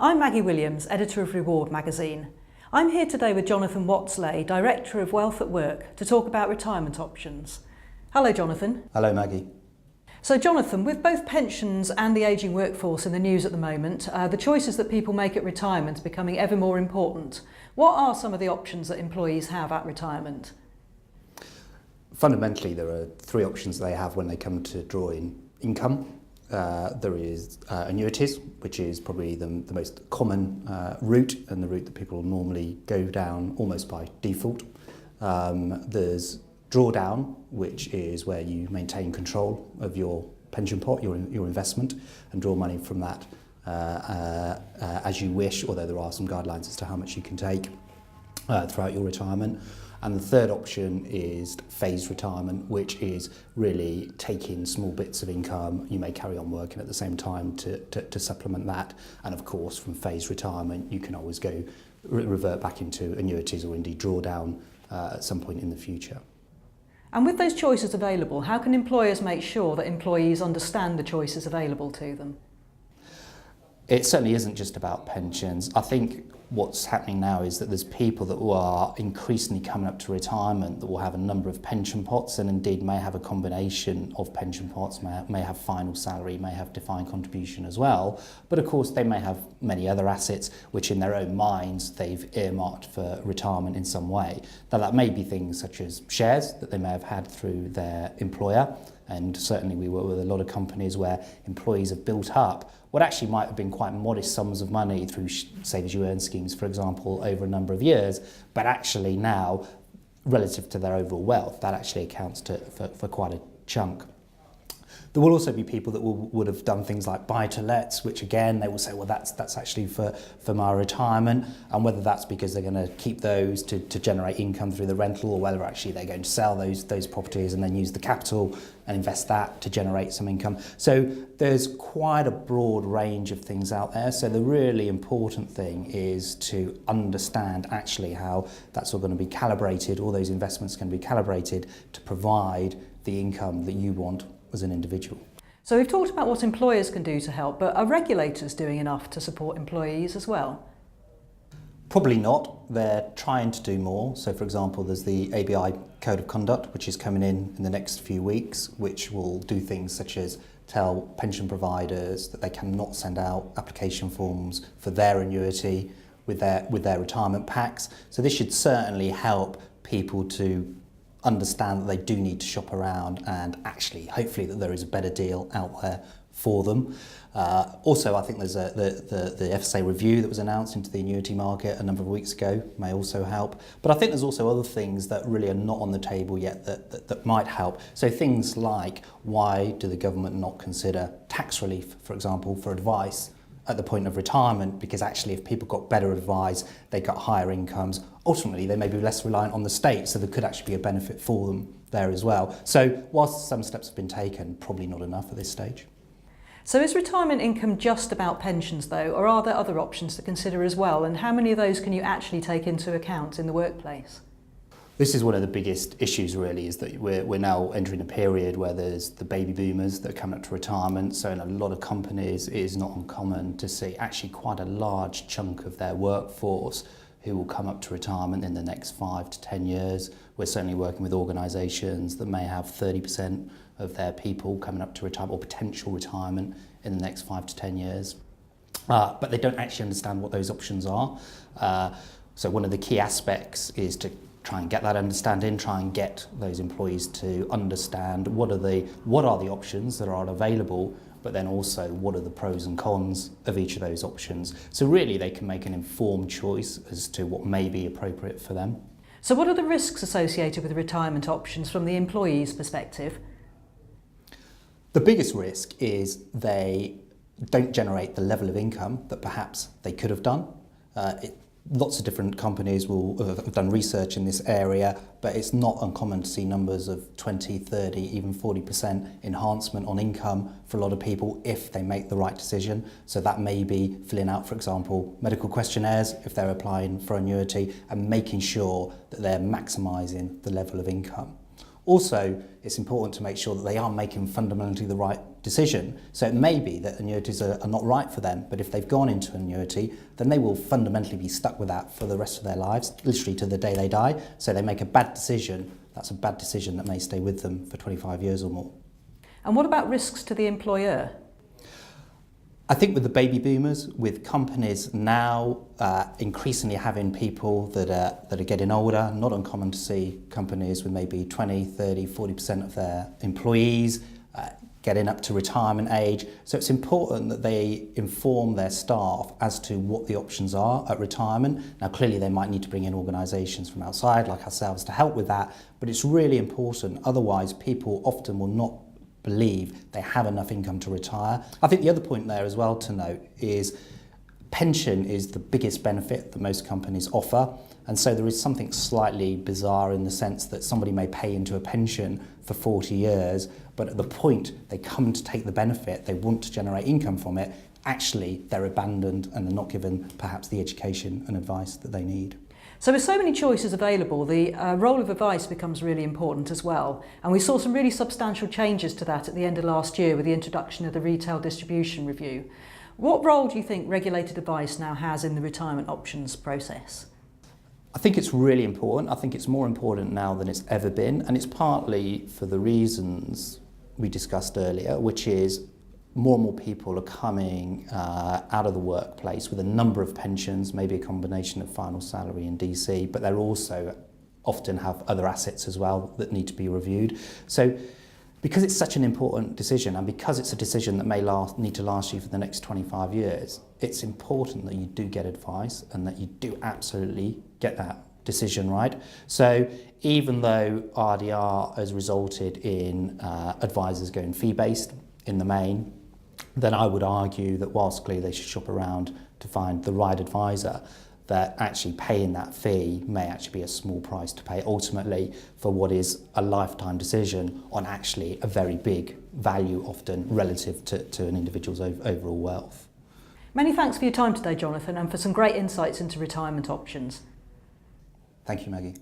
I'm Maggie Williams, editor of Reward magazine. I'm here today with Jonathan Watsley, Director of Wealth at Work, to talk about retirement options. Hello, Jonathan. Hello, Maggie. So, Jonathan, with both pensions and the ageing workforce in the news at the moment, the choices that people make at retirement are becoming ever more important. What are some of the options that employees have at retirement? Fundamentally, there are three options they have when they come to draw in income. There is annuities, which is probably the most common route and the route that people normally go down almost by default. There's drawdown, which is where you maintain control of your pension pot, your investment, and draw money from that as you wish, although there are some guidelines as to how much you can take throughout your retirement. And the third option is phased retirement, which is really taking small bits of income. You may carry on working at the same time to supplement that. And of course, from phased retirement, you can always go revert back into annuities or indeed draw down at some point in the future. And with those choices available, how can employers make sure that employees understand the choices available to them? It certainly isn't just about pensions. I think what's happening now is that there's people that are increasingly coming up to retirement that will have a number of pension pots and indeed may have a combination of pension pots, may have final salary, may have defined contribution as well. But of course they may have many other assets which in their own minds they've earmarked for retirement in some way. Now that may be things such as shares that they may have had through their employer, and certainly we work with a lot of companies where employees have built up what actually might have been quite modest sums of money through Save As You Earn schemes, for example, over a number of years, but actually now, relative to their overall wealth, that actually accounts for quite a chunk. There will also be people that would have done things like buy-to-lets, which again, they will say, well, that's actually for my retirement, and whether that's because they're going to keep those to generate income through the rental, or whether actually they're going to sell those properties and then use the capital and invest that to generate some income. So there's quite a broad range of things out there. So the really important thing is to understand actually how that's all going to be calibrated, all those investments can be calibrated to provide the income that you want as an individual. So we've talked about what employers can do to help, but are regulators doing enough to support employees as well? Probably not. They're trying to do more. So for example, there's the ABI Code of Conduct, which is coming in the next few weeks, which will do things such as tell pension providers that they cannot send out application forms for their annuity with their retirement packs. So this should certainly help people to understand that they do need to shop around and actually hopefully that there is a better deal out there for them. Also, I think there's the FSA review that was announced into the annuity market a number of weeks ago may also help. But I think there's also other things that really are not on the table yet that might help. So things like, why do the government not consider tax relief, for example, for advice at the point of retirement? Because actually if people got better advice, they got higher incomes, ultimately they may be less reliant on the state, so there could actually be a benefit for them there as well. So whilst some steps have been taken, probably not enough at this stage. So is retirement income just about pensions though, or are there other options to consider as well, and how many of those can you actually take into account in the workplace? This is one of the biggest issues really, is that we're now entering a period where there's the baby boomers that are coming up to retirement. So in a lot of companies it is not uncommon to see actually quite a large chunk of their workforce who will come up to retirement in the next 5 to 10 years. We're certainly working with organisations that may have 30% of their people coming up to retirement or potential retirement in the next 5 to 10 years. But they don't actually understand what those options are. So one of the key aspects is to try and get that understanding, try and get those employees to understand what are the options that are available, but then also what are the pros and cons of each of those options. So really they can make an informed choice as to what may be appropriate for them. So what are the risks associated with retirement options from the employee's perspective? The biggest risk is they don't generate the level of income that perhaps they could have done. Lots of different companies will have done research in this area, but it's not uncommon to see numbers of 20, 30, even 40% enhancement on income for a lot of people if they make the right decision. So that may be filling out, for example, medical questionnaires if they're applying for annuity, and making sure that they're maximising the level of income. Also, it's important to make sure that they are making fundamentally the right decision. So it may be that annuities are not right for them, but if they've gone into an annuity, then they will fundamentally be stuck with that for the rest of their lives, literally to the day they die. So they make a bad decision. That's a bad decision that may stay with them for 25 years or more. And what about risks to the employer? I think with the baby boomers, with companies now increasingly having people that are getting older, not uncommon to see companies with maybe 20, 30, 40% of their employees getting up to retirement age. So it's important that they inform their staff as to what the options are at retirement. Now clearly they might need to bring in organisations from outside like ourselves to help with that, but it's really important. Otherwise people often will not believe they have enough income to retire. I think the other point there as well to note is pension is the biggest benefit that most companies offer, and so there is something slightly bizarre in the sense that somebody may pay into a pension for 40 years, but at the point they come to take the benefit, they want to generate income from it, actually they're abandoned and they're not given perhaps the education and advice that they need. So with so many choices available, the role of advice becomes really important as well. And we saw some really substantial changes to that at the end of last year with the introduction of the Retail Distribution Review. What role do you think regulated advice now has in the retirement options process? I think it's really important. I think it's more important now than it's ever been, and it's partly for the reasons we discussed earlier, which is more and more people are coming out of the workplace with a number of pensions, maybe a combination of final salary and DC, but they also often have other assets as well that need to be reviewed. So because it's such an important decision, and because it's a decision that may need to last you for the next 25 years, it's important that you do get advice and that you do absolutely get that decision right. So even though RDR has resulted in advisors going fee-based in the main, then I would argue that whilst clearly they should shop around to find the right advisor, that actually paying that fee may actually be a small price to pay ultimately for what is a lifetime decision on actually a very big value often relative to an individual's overall wealth. Many thanks for your time today, Jonathan, and for some great insights into retirement options. Thank you, Maggie.